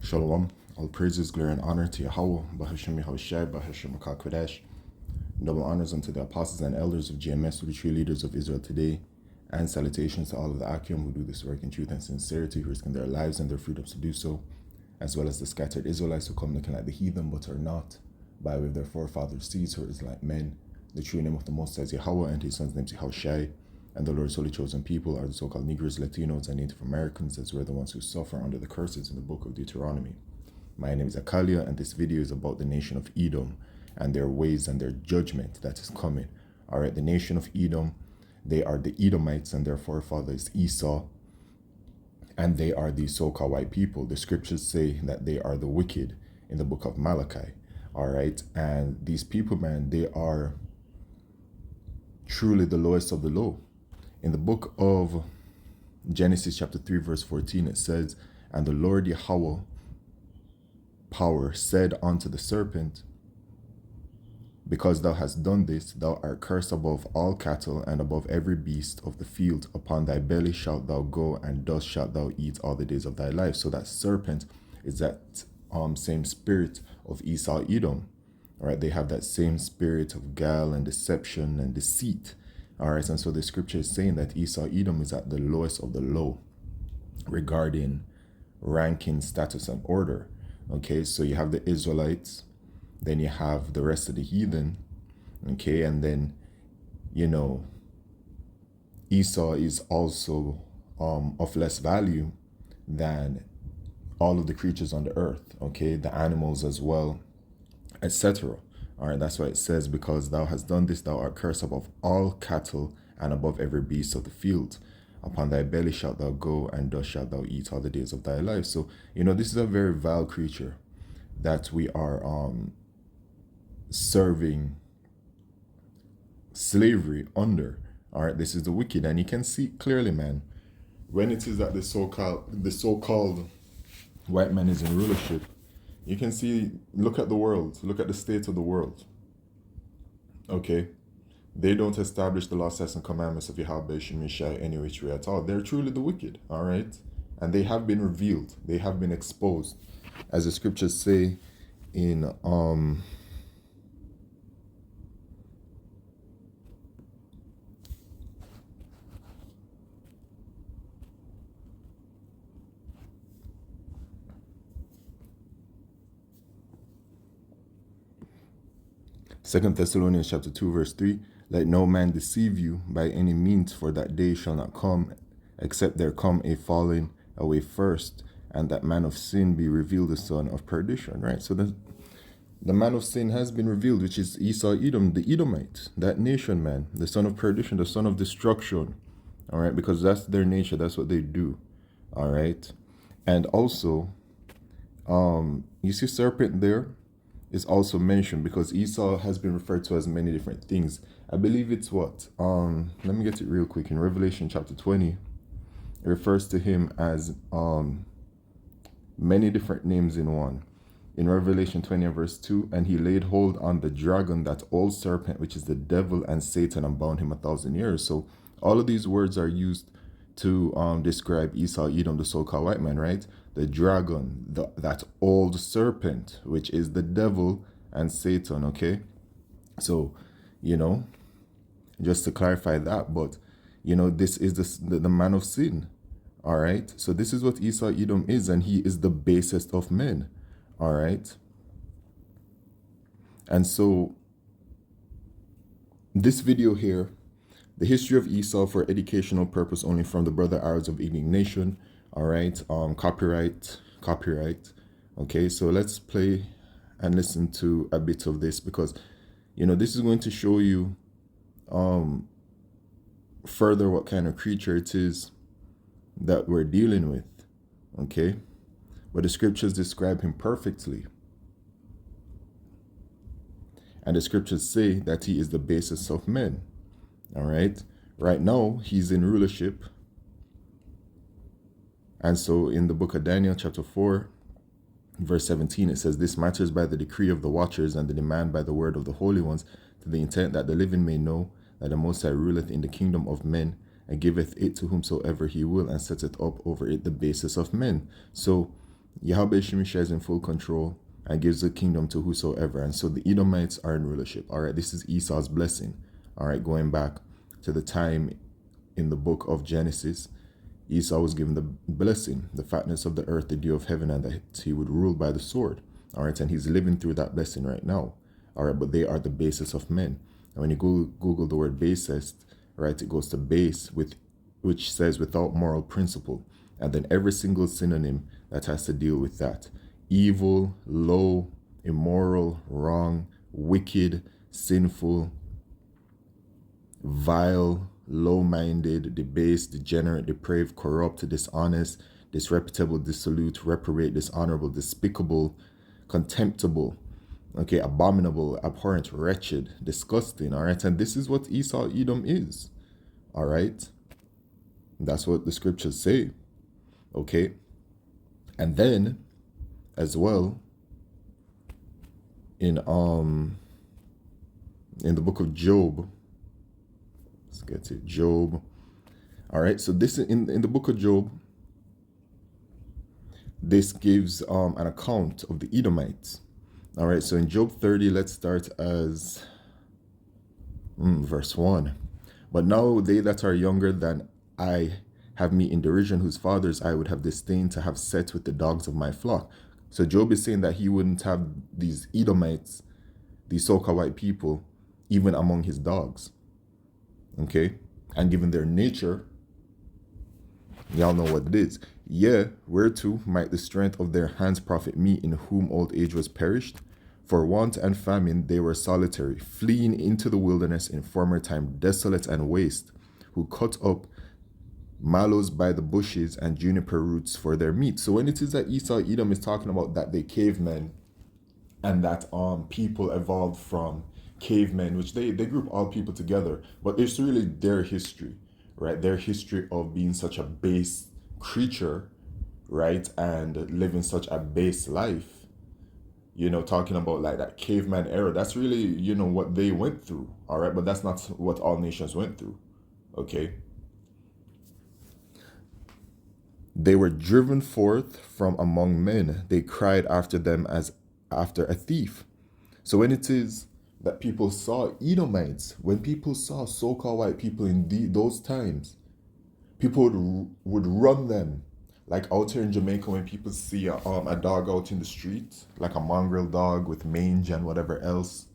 Shalom. All praises, glory, and honor to Yahweh, Bahashem Yahushai, Bahashem Kodesh. Double honors unto the apostles and elders of GMS, who the true leaders of Israel today, and salutations to all of the Akim who do this work in truth and sincerity, risking their lives and their freedoms to do so, as well as the scattered Israelites who come looking like the heathen but are not, by way of their forefathers' seeds who are Israelite men. The true name of the Most High is Yahweh, and his son's name is Yahushai. And the Lord's holy chosen people are the so-called Negroes, Latinos, and Native Americans, as we're the ones who suffer under the curses in the book of Deuteronomy. My name is Akalia, and this video is about the nation of Edom and their ways and their judgment that is coming. All right, the nation of Edom, they are the Edomites, and their forefather is Esau, and they are the so-called white people. The scriptures say that they are the wicked in the book of Malachi. All right, and these people, man, they are truly the lowest of the low. In the book of Genesis chapter 3 verse 14, it says, "And the Lord Yahweh power said unto the serpent, Because thou hast done this, thou art cursed above all cattle and above every beast of the field. Upon thy belly shalt thou go, and dust shalt thou eat all the days of thy life." So that serpent is that same spirit of Esau Edom. All right, they have that same spirit of guile and deception and deceit. All right, and so the scripture is saying that Esau Edom is at the lowest of the low regarding ranking, status, and order. Okay, so you have the Israelites, then you have the rest of the heathen. Okay, and then, you know, Esau is also of less value than all of the creatures on the earth. Okay, the animals as well, etc. All right, that's why it says, "Because thou hast done this, thou art cursed above all cattle and above every beast of the field. Upon thy belly shalt thou go, and dust shalt thou eat all the days of thy life." So, you know, this is a very vile creature that we are serving slavery under. All right, this is the wicked, and you can see clearly, man, when it is that the so-called white man is in rulership. You can see, look at the world, look at the state of the world. Okay, they don't establish the law, statutes, and commandments of Yahweh Shemishai any which way at all. They're truly the wicked, all right? And they have been revealed, they have been exposed. As the scriptures say in 2 Thessalonians chapter 2 verse 3, "Let no man deceive you by any means, for that day shall not come, except there come a falling away first, and that man of sin be revealed, the son of perdition." Right? So the man of sin has been revealed, which is Esau Edom, the Edomite, that nation, man, the son of perdition, the son of destruction. All right, because that's their nature, that's what they do. All right, and also, you see serpent there is also mentioned, because Esau has been referred to as many different things. I believe it's what? Let me get it real quick. In Revelation chapter 20, it refers to him as many different names in one. In Revelation 20 verse 2, "And he laid hold on the dragon, that old serpent, which is the devil and Satan, and bound him 1,000 years." So all of these words are used to describe Esau Edom, the so-called white man, right? The dragon, that old serpent, which is the devil and Satan. Okay, so, you know, just to clarify that, but, you know, this is the man of sin. All right, so this is what Esau Edom is, and he is the basest of men. All right, and so this video here, the history of Esau for educational purpose only, from the Brother Arrows of Indignation. All right, copyright. Okay, so let's play and listen to a bit of this, because, you know, this is going to show you further what kind of creature it is that we're dealing with. Okay, but the scriptures describe him perfectly, and the scriptures say that he is the basest of men. All right, right now he's in rulership. And so in the book of Daniel chapter 4 verse 17, it says, "This matters by the decree of the watchers, and the demand by the word of the holy ones, to the intent that the living may know that the Most High ruleth in the kingdom of men, and giveth it to whomsoever he will, and setteth up over it the basis of men." So Yahweh Shemisha is in full control and gives the kingdom to whosoever. And so the Edomites are in rulership. All right, this is Esau's blessing. All right, going back to the time in the book of Genesis, Esau was given the blessing, the fatness of the earth, the dew of heaven, and that he would rule by the sword. All right, and he's living through that blessing right now. All right, but they are the basis of men. And when you Google the word basest, right, it goes to base, which says without moral principle. And then every single synonym that has to deal with that: evil, low, immoral, wrong, wicked, sinful, vile, low-minded, debased, degenerate, depraved, corrupt, dishonest, disreputable, dissolute, reprobate, dishonorable, despicable, contemptible, okay, abominable, abhorrent, wretched, disgusting. All right, and this is what Esau Edom is. All right, that's what the scriptures say. Okay, and then as well in the book of Job, let's get to Job. All right, so this in the book of Job, this gives an account of the Edomites. All right, so in Job 30, let's start as verse 1. But now they that are younger than I have me in derision, whose fathers I would have disdained to have set with the dogs of my flock. So Job is saying that he wouldn't have these Edomites, these so-called white people, even among his dogs. Okay? And given their nature, y'all know what it is. Yeah, whereto might the strength of their hands profit me, in whom old age was perished? For want and famine they were solitary, fleeing into the wilderness in former time, desolate and waste, who cut up mallows by the bushes and juniper roots for their meat. So when it is that Esau Edom is talking about that they cavemen, and that people evolved from cavemen, which they group all people together, but it's really their history, right? Their history of being such a base creature, right? And living such a base life, talking about like that caveman era. That's really, what they went through, all right? But that's not what all nations went through, okay? They were driven forth from among men. They cried after them as after a thief. So when it is that people saw Edomites, when people saw so-called white people in those times, people would run them. Like out here in Jamaica, when people see a dog out in the street, like a mongrel dog with mange and whatever else,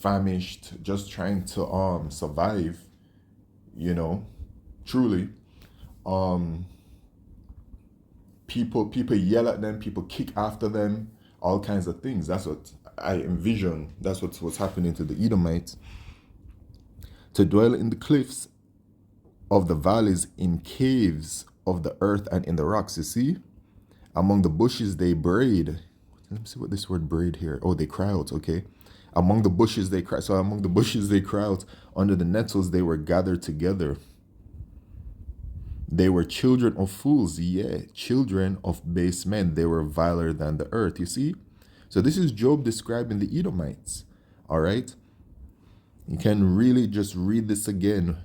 famished, just trying to survive, truly, people yell at them, people kick after them, all kinds of things. That's what I envision. That's what's happening to the Edomites. To dwell in the cliffs of the valleys, in caves of the earth and in the rocks. You see, among the bushes they braid. Let me see what this word braid here. Oh, they cry out. Okay, among the bushes they cry. So among the bushes they cry out. Under the nettles they were gathered together. They were children of fools, children of base men. They were viler than the earth, you see? So this is Job describing the Edomites, all right? You can really just read this again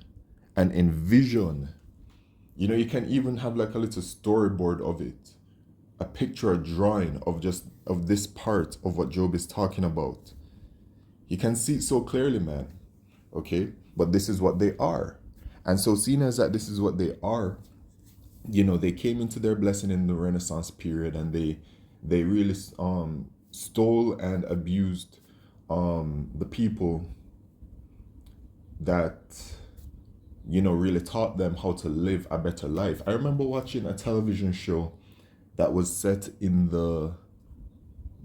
and envision. You can even have like a little storyboard of it, a picture, a drawing of this part of what Job is talking about. You can see it so clearly, man, okay? But this is what they are. And so seeing as that this is what they are, they came into their blessing in the Renaissance period, and they really stole and abused the people that, really taught them how to live a better life. I remember watching a television show that was set in the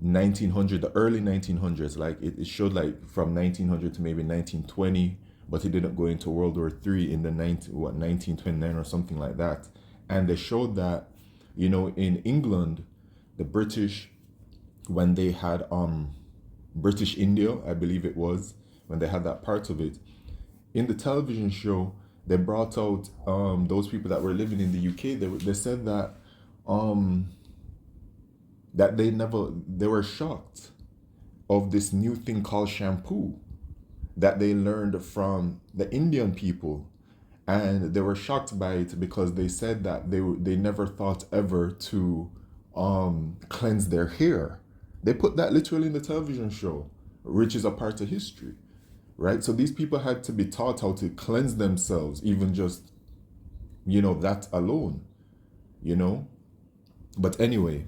1900s, the early 1900s. Like it showed like from 1900 to maybe 1920, but it didn't go into World War III in the 1929 or something like that. And they showed that, in England, the British, when they had British India, I believe it was, when they had that part of it, in the television show, they brought out those people that were living in the UK. They said that that they were shocked of this new thing called shampoo that they learned from the Indian people. And they were shocked by it because they said that they never thought ever to cleanse their hair. They put that literally in the television show, which is a part of history, right? So these people had to be taught how to cleanse themselves, even just, that alone, you know? But anyway,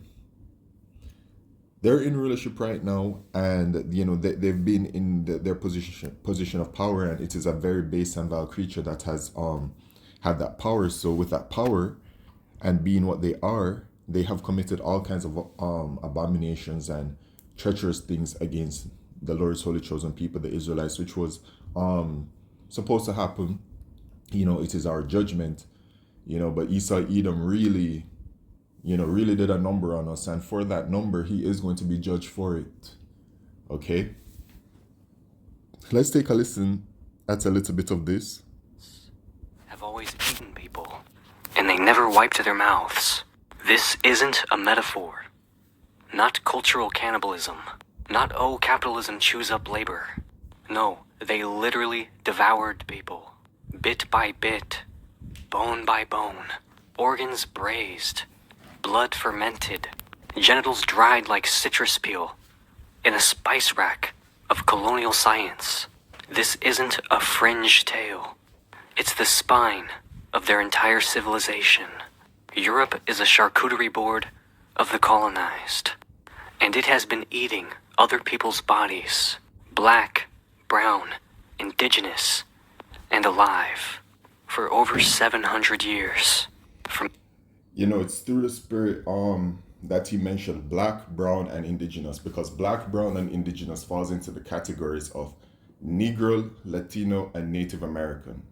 they're in rulership right now, and they've been in their position of power, and it is a very base and vile creature that has had that power. So with that power and being what they are, they have committed all kinds of abominations and treacherous things against the Lord's holy chosen people, the Israelites, which was supposed to happen. It is our judgment, but Esau Edom really did a number on us, and for that number, he is going to be judged for it. Okay? Let's take a listen at a little bit of this. Have always eaten people, and they never wiped their mouths. This isn't a metaphor. Not cultural cannibalism. Not, oh, capitalism chews up labor. No, they literally devoured people. Bit by bit. Bone by bone. Organs braised. Blood fermented, genitals dried like citrus peel, in a spice rack of colonial science. This isn't a fringe tale. It's the spine of their entire civilization. Europe is a charcuterie board of the colonized, and it has been eating other people's bodies, black, brown, indigenous, and alive, for over 700 years. It's through the spirit that he mentioned black, brown, and indigenous, because black, brown, and indigenous falls into the categories of Negro, Latino, and Native American.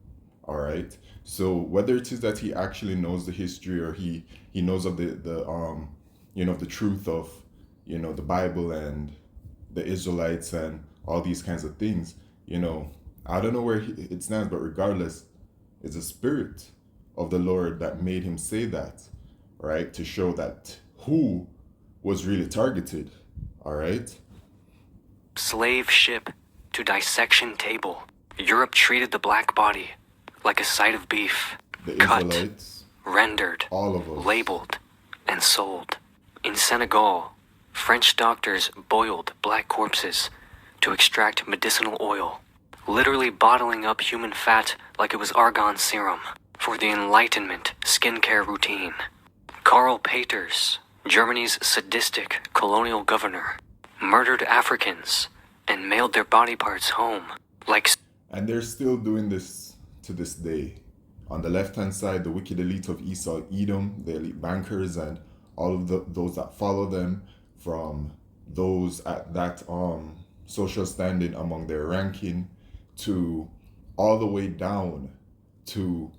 All right. So whether it is that he actually knows the history, or he knows of the truth of the Bible and the Israelites and all these kinds of things, I don't know where it stands, but regardless, it's a spirit of the Lord that made him say that, right? To show that who was really targeted, all right? Slave ship to dissection table. Europe treated the black body like a side of beef. The cut, Israelites, rendered, all of us, labeled, and sold. In Senegal, French doctors boiled black corpses to extract medicinal oil, literally bottling up human fat like it was argan serum for the Enlightenment skincare routine. Karl Peters, Germany's sadistic colonial governor, murdered Africans and mailed their body parts home like... And they're still doing this to this day. On the left-hand side, the wicked elite of Esau Edom, the elite bankers, and all of those that follow them, from those at that social standing among their ranking, to all the way down to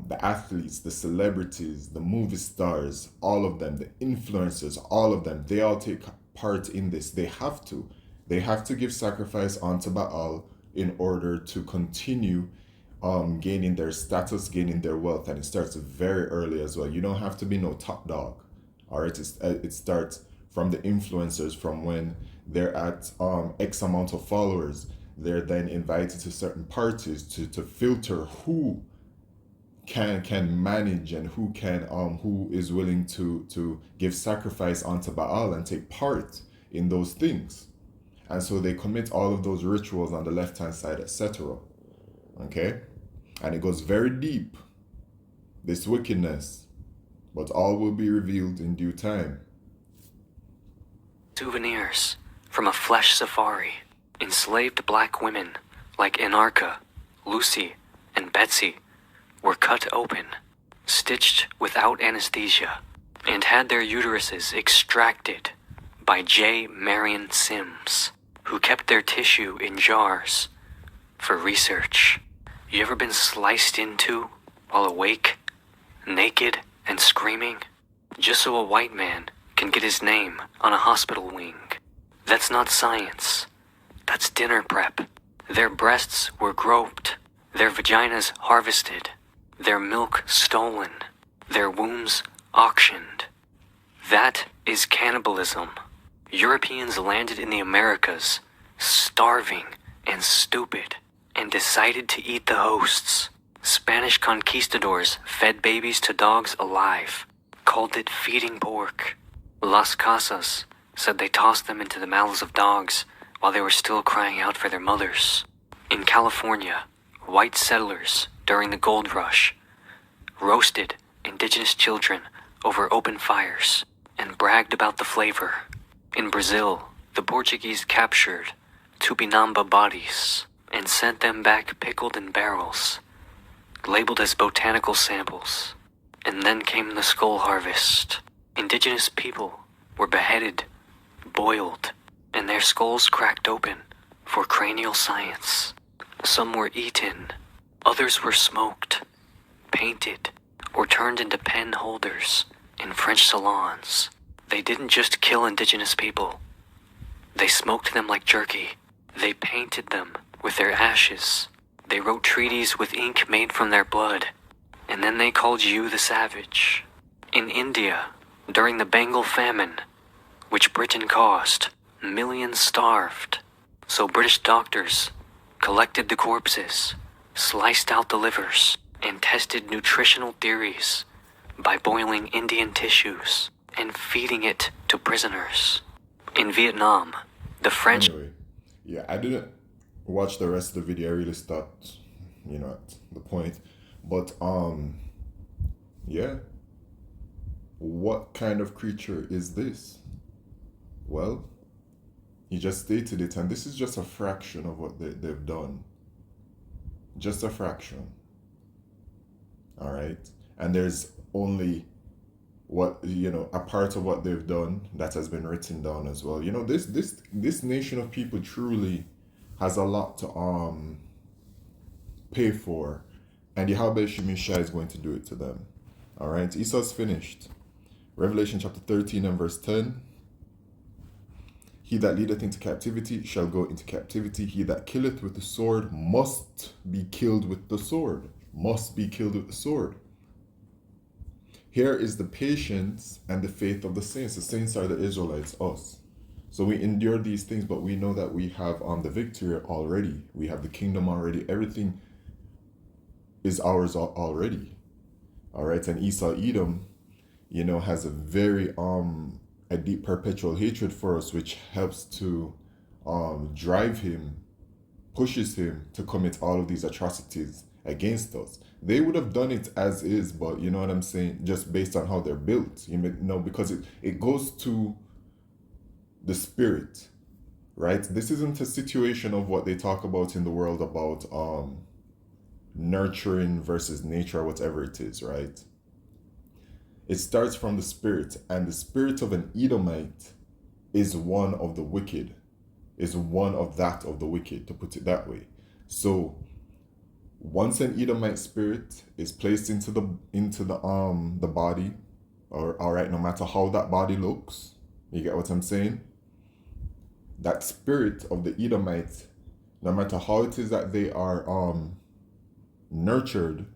the athletes, the celebrities, the movie stars, all of them, the influencers, all of them, they all take part in this. They have to give sacrifice unto Baal in order to continue gaining their status, gaining their wealth. And it starts very early as well. You don't have to be no top dog. All right, it starts from the influencers, from when they're at X amount of followers. They're then invited to certain parties to filter who can manage and who is willing to give sacrifice unto Baal and take part in those things. And so they commit all of those rituals on the left-hand side, etc. Okay? And it goes very deep, this wickedness, but all will be revealed in due time. Souvenirs from a flesh safari. Enslaved black women like Anarcha, Lucy, and Betsy were cut open, stitched without anesthesia, and had their uteruses extracted by J. Marion Sims, who kept their tissue in jars for research. You ever been sliced into while awake, naked, and screaming? Just so a white man can get his name on a hospital wing. That's not science. That's dinner prep. Their breasts were groped, their vaginas harvested, their milk stolen, their wombs auctioned. That is cannibalism. Europeans landed in the Americas, starving and stupid, and decided to eat the hosts. Spanish conquistadors fed babies to dogs alive, called it feeding pork. Las Casas said they tossed them into the mouths of dogs while they were still crying out for their mothers. In California, white settlers during the gold rush roasted indigenous children over open fires and bragged about the flavor. In Brazil, the Portuguese captured Tupinamba bodies and sent them back pickled in barrels, labeled as botanical samples. And then came the skull harvest. Indigenous people were beheaded, boiled, and their skulls cracked open for cranial science. Some were eaten, others were smoked, painted, or turned into pen holders in French salons. They didn't just kill indigenous people. They smoked them like jerky. They painted them with their ashes. They wrote treaties with ink made from their blood. And then they called you the savage. In India, during the Bengal famine, which Britain caused, millions starved. So British doctors collected the corpses, sliced out the livers, and tested nutritional theories by boiling Indian tissues and feeding it to prisoners. In Vietnam, the French... Anyway, yeah, I didn't watch the rest of the video. I really stopped, at the point. But, yeah. What kind of creature is this? Well, he just stated it, and this is just a fraction of what they've done. Just a fraction. All right? And there's only a part of what they've done that has been written down as well. This nation of people truly has a lot to pay for, and Yahweh Shemishai is going to do it to them. All right? Esau's finished. Revelation chapter 13 and verse 10. He that leadeth into captivity shall go into captivity. He that killeth with the sword must be killed with the sword. Must be killed with the sword. Here is the patience and the faith of the saints. The saints are the Israelites, us. So we endure these things, but we know that we have the victory already. We have the kingdom already. Everything is ours already. All right, and Esau, Edom, has a very a deep perpetual hatred for us, which helps to drive him, pushes him to commit all of these atrocities against us. They would have done it as is, but you know what I'm saying, just based on how they're built, because it goes to the spirit, right? This isn't a situation of what they talk about in the world about nurturing versus nature or whatever it is, right? It starts from the spirit, and the spirit of an Edomite is one of the wicked, is one of the wicked, to put it that way. So once an Edomite spirit is placed into the body, or all right, no matter how that body looks, you get what I'm saying? That spirit of the Edomite, no matter how it is that they are nurtured,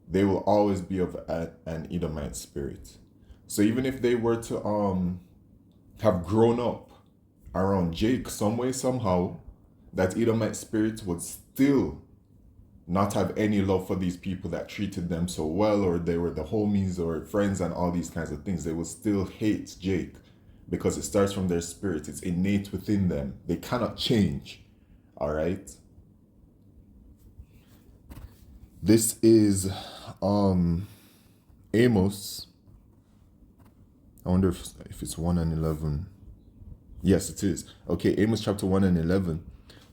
they will always be of an Edomite spirit. So even if they were to have grown up around Jake some way, somehow, that Edomite spirit would still not have any love for these people that treated them so well, or they were the homies or friends and all these kinds of things. They would still hate Jake because it starts from their spirit. It's innate within them. They cannot change. All right? This is Amos. I wonder if it's 1 and 11. Yes, it is. Okay, Amos chapter 1 and 11.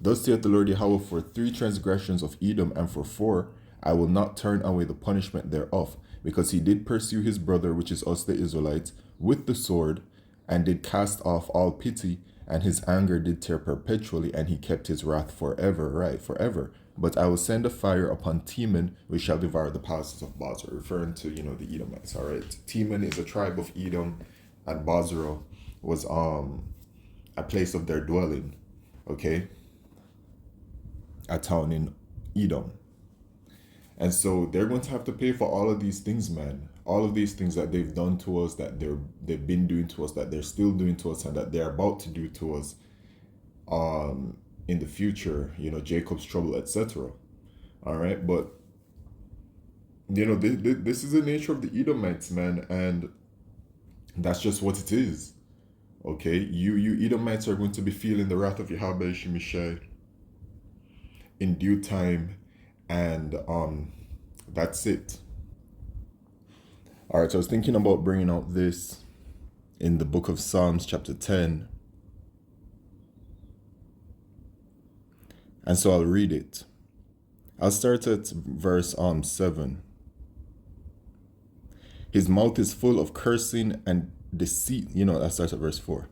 Thus saith the Lord Yahweh, for 3 transgressions of Edom, and for 4, I will not turn away the punishment thereof, because he did pursue his brother, which is us the Israelites, with the sword, and did cast off all pity, and his anger did tear perpetually, and he kept his wrath forever, right, forever. But I will send a fire upon Teman, which shall devour the palaces of Bozrah, referring to, the Edomites, all right? Teman is a tribe of Edom, and Bozrah was a place of their dwelling, okay? A town in Edom. And so they're going to have to pay for all of these things, man. All of these things that they've done to us, that they've been doing to us, that they're still doing to us, and that they're about to do to us in the future, Jacob's trouble, etc. All right, but you know, this is the nature of the Edomites, man, and that's just what it is. Okay, you Edomites are going to be feeling the wrath of Yahweh Shemishai in due time, and that's it. All right, so I was thinking about bringing out this in the book of Psalms, chapter 10, and so I'll read it. I'll start at verse 7. His mouth is full of cursing and deceit. You know, that starts at verse 4.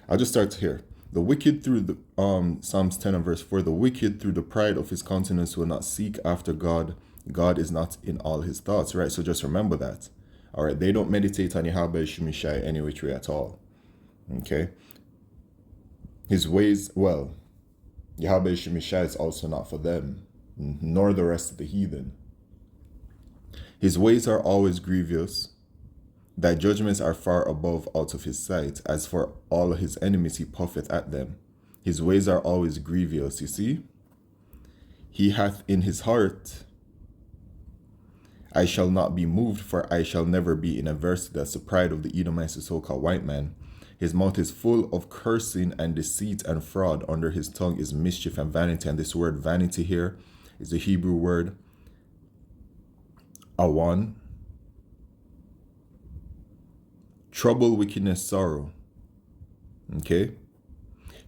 I'll just start here. The wicked through the Psalms 10 and verse 4. The wicked through the pride of his countenance will not seek after God. God is not in all his thoughts, right? So just remember that. All right, they don't meditate on Yahweh Shemishai any which way at all. Okay. His ways, well, Yahweh Shemishai is also not for them, nor the rest of the heathen. His ways are always grievous. Thy judgments are far above out of his sight. As for all his enemies, he puffeth at them. His ways are always grievous, you see. He hath in his heart, I shall not be moved, for I shall never be in adversity. That's the pride of the Edomites, the so-called white man. His mouth is full of cursing and deceit and fraud. Under his tongue is mischief and vanity. And this word vanity here is the Hebrew word awan. Trouble, wickedness, sorrow. Okay?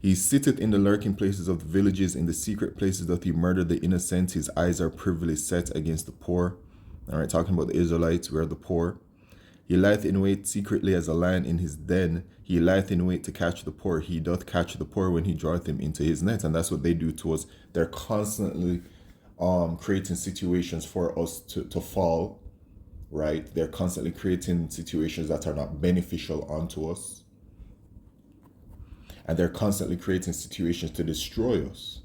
He sitteth in the lurking places of the villages. In the secret places doth he murder the innocent. His eyes are privily set against the poor. All right, talking about the Israelites, we are the poor. He lieth in wait secretly as a lion in his den. He lieth in wait to catch the poor. He doth catch the poor when he draweth him into his net. And that's what they do to us. They're constantly creating situations for us to fall, right? They're constantly creating situations that are not beneficial unto us. And they're constantly creating situations to destroy us.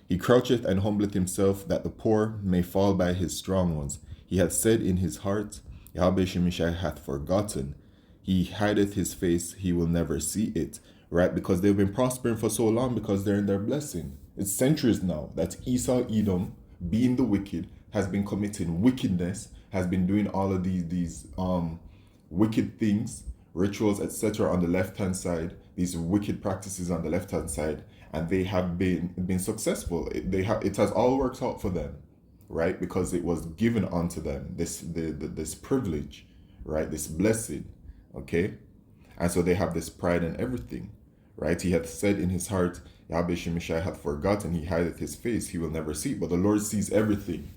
He croucheth and humbleth himself, that the poor may fall by his strong ones. He hath said in his heart, Yahweh Shemishai hath forgotten. He hideth his face, he will never see it. Right? Because they've been prospering for so long because they're in their blessing. It's centuries now that Esau, Edom, being the wicked, has been committing wickedness, has been doing all of these wicked things, rituals, etc. on the left-hand side, these wicked practices on the left-hand side, and they have been successful. It has all worked out for them, right? Because it was given unto them, this privilege, right? This blessing, okay? And so they have this pride in everything, right? He hath said in his heart, Yahweh Shemishai hath forgotten, he hideth his face, he will never see. But the Lord sees everything,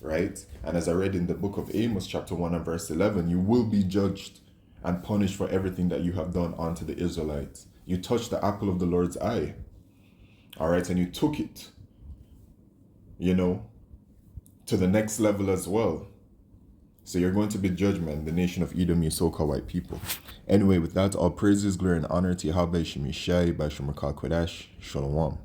right? And as I read in the book of Amos, chapter 1 and verse 11, you will be judged and punished for everything that you have done unto the Israelites. You touched the apple of the Lord's eye, all right? And you took it, you know, to the next level as well. So you're going to be judgment, the nation of Edom, you so-called white people. Anyway, with that, all praises, glory, and honor to Yahweh Shemishai, by Shemakal Kodesh, Shalom.